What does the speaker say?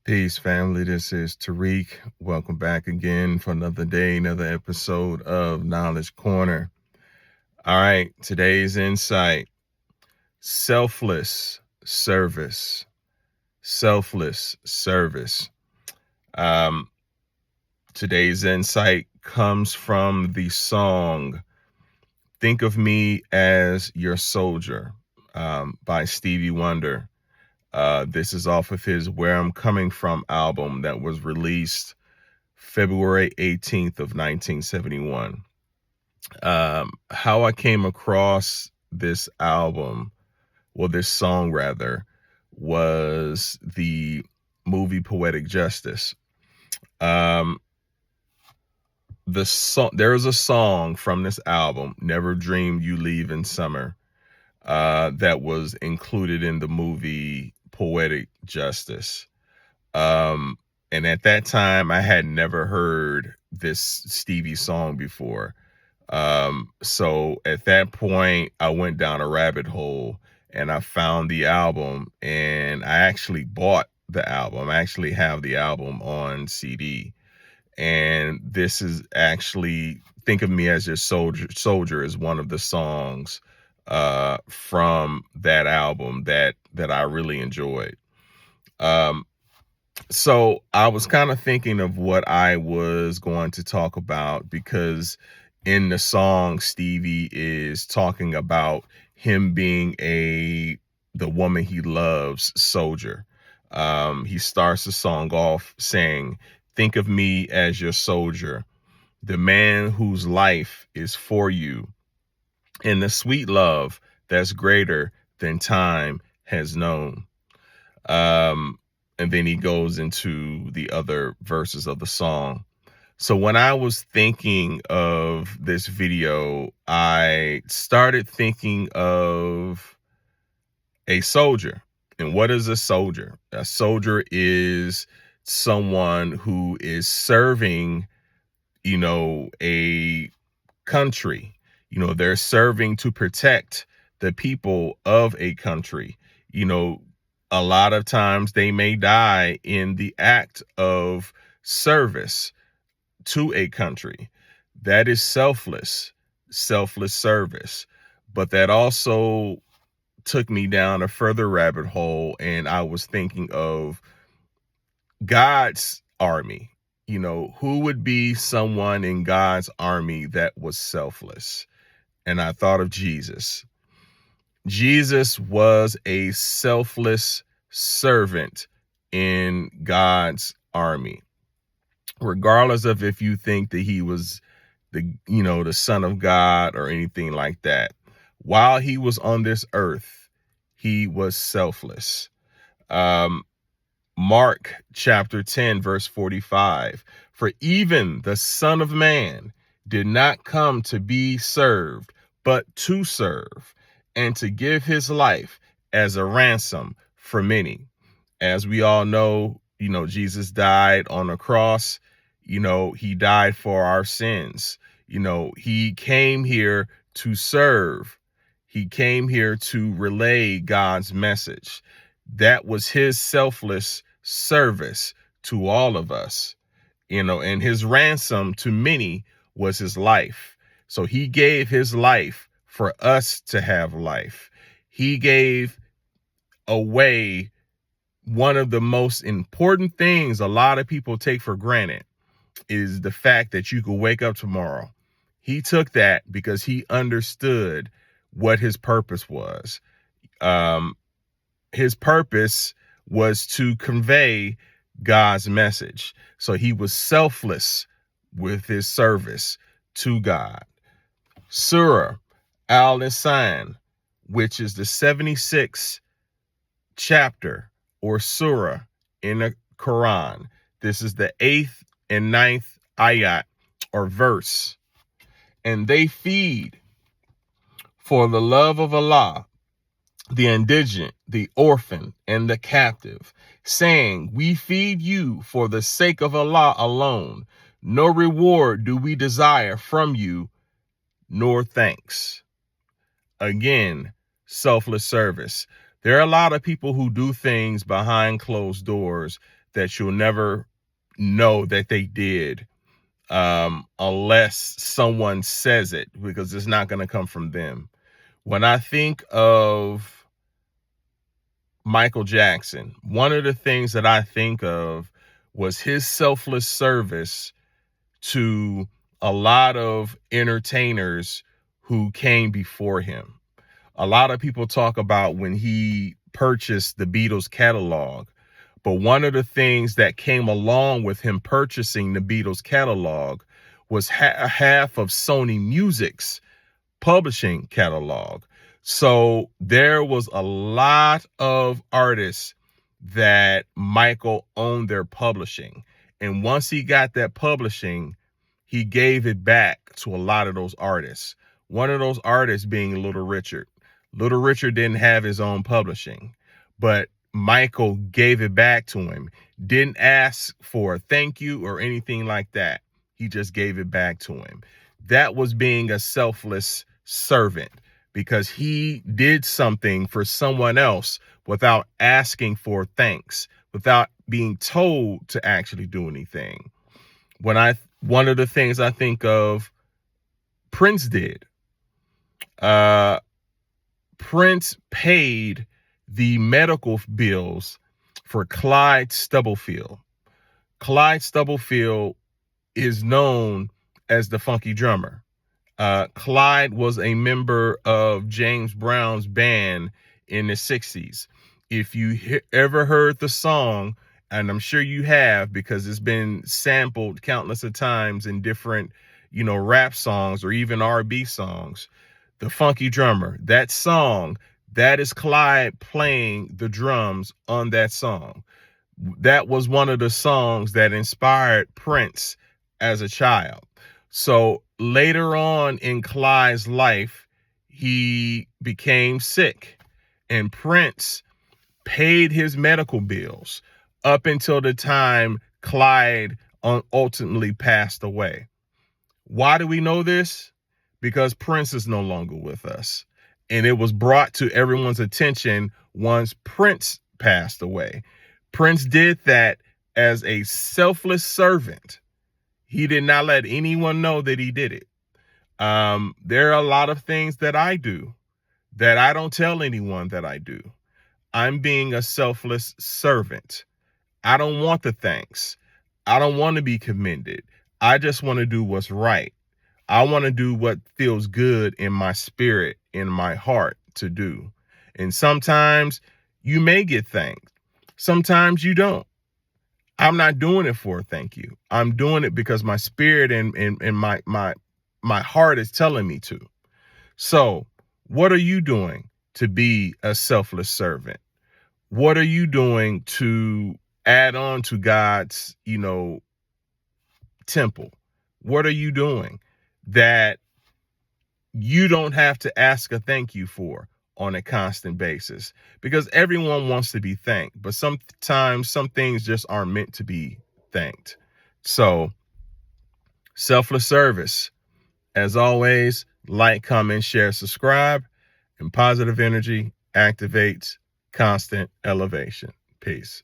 Peace, family. This is Tariq. Welcome back again for another day, another episode of Knowledge Corner. All right, today's insight: selfless service. Selfless service. Um, Today's insight comes from the song "Think of Me as Your Soldier" by Stevie Wonder. This is off of his Where I'm Coming From album that was released February 18th of 1971. How I came across this album, well, this song rather, was the movie Poetic Justice. There is a song from this album, Never Dreamed You Leave in Summer, that was included in the movie Poetic Justice. And at that time, I had never heard this Stevie song before. So at that point, I went down a rabbit hole and I found the album, and I actually bought the album. I actually have the album on CD. And this is actually Think of Me as Your Soldier is one of the songs from that album that I really enjoyed. So I was kind of thinking of what I was going to talk about, because in the song, Stevie is talking about him being the woman he loves soldier. He starts the song off saying, "Think of me as your soldier, the man whose life is for you, and the sweet love that's greater than time has known." Um, and then he goes into the other verses of the song. So when I was thinking of this video, I started thinking of a soldier. And what is a soldier? A soldier is someone who is serving, a country. They're serving to protect the people of a country. A lot of times they may die in the act of service to a country. That is selfless service. But that also took me down a further rabbit hole, and I was thinking of God's army. Who would be someone in God's army that was selfless? And I thought of Jesus. Jesus was a selfless servant in God's army. Regardless of if you think that he was the son of God or anything like that. While he was on this earth, he was selfless. Mark chapter 10, verse 45. For even the Son of Man did not come to be served, but to serve, and to give his life as a ransom for many. As we all know, Jesus died on a cross. He died for our sins. He came here to serve. He came here to relay God's message. That was his selfless service to all of us, and his ransom to many was his life. So he gave his life for us to have life. He gave away one of the most important things a lot of people take for granted, is the fact that you could wake up tomorrow. He took that because he understood what his purpose was. His purpose was to convey God's message. So he was selfless with his service to God. Surah Al-Insan, which is the 76th chapter or surah in the Quran. This is the 8th and 9th ayat or verse. And they feed for the love of Allah the indigent, the orphan, and the captive, saying, we feed you for the sake of Allah alone. No reward do we desire from you, nor thanks. Again, selfless service. There are a lot of people who do things behind closed doors that you'll never know that they did, unless someone says it, because it's not going to come from them. When I think of Michael Jackson, one of the things that I think of was his selfless service to a lot of entertainers who came before him. A lot of people talk about when he purchased the Beatles catalog, but one of the things that came along with him purchasing the Beatles catalog was half of Sony Music's publishing catalog. So there was a lot of artists that Michael owned their publishing. And once he got that publishing, he gave it back to a lot of those artists. One of those artists being Little Richard. Little Richard didn't have his own publishing, but Michael gave it back to him. Didn't ask for a thank you or anything like that. He just gave it back to him. That was being a selfless servant, because he did something for someone else without asking for thanks, without being told to actually do anything. One of the things I think of Prince did, Prince paid the medical bills for Clyde Stubblefield. Clyde Stubblefield is known as the Funky Drummer. Clyde was a member of James Brown's band in the 60s. If you ever heard the song, and I'm sure you have because it's been sampled countless of times in different, rap songs or even R&B songs, the Funky Drummer, that song, that is Clyde playing the drums on that song. That was one of the songs that inspired Prince as a child. So later on in Clyde's life, he became sick, and Prince paid his medical bills up until the time Clyde ultimately passed away. Why do we know this? Because Prince is no longer with us. And it was brought to everyone's attention once Prince passed away. Prince did that as a selfless servant. He did not let anyone know that he did it. There are a lot of things that I do that I don't tell anyone that I do. I'm being a selfless servant. I don't want the thanks. I don't want to be commended. I just want to do what's right. I want to do what feels good in my spirit, in my heart to do. And sometimes you may get thanked. Sometimes you don't. I'm not doing it for a thank you. I'm doing it because my spirit and my heart is telling me to. So what are you doing to be a selfless servant? What are you doing to add on to God's, temple? What are you doing that you don't have to ask a thank you for on a constant basis? Because everyone wants to be thanked, but sometimes some things just aren't meant to be thanked. So selfless service, as always, like, comment, share, subscribe, and positive energy activates constant elevation. Peace.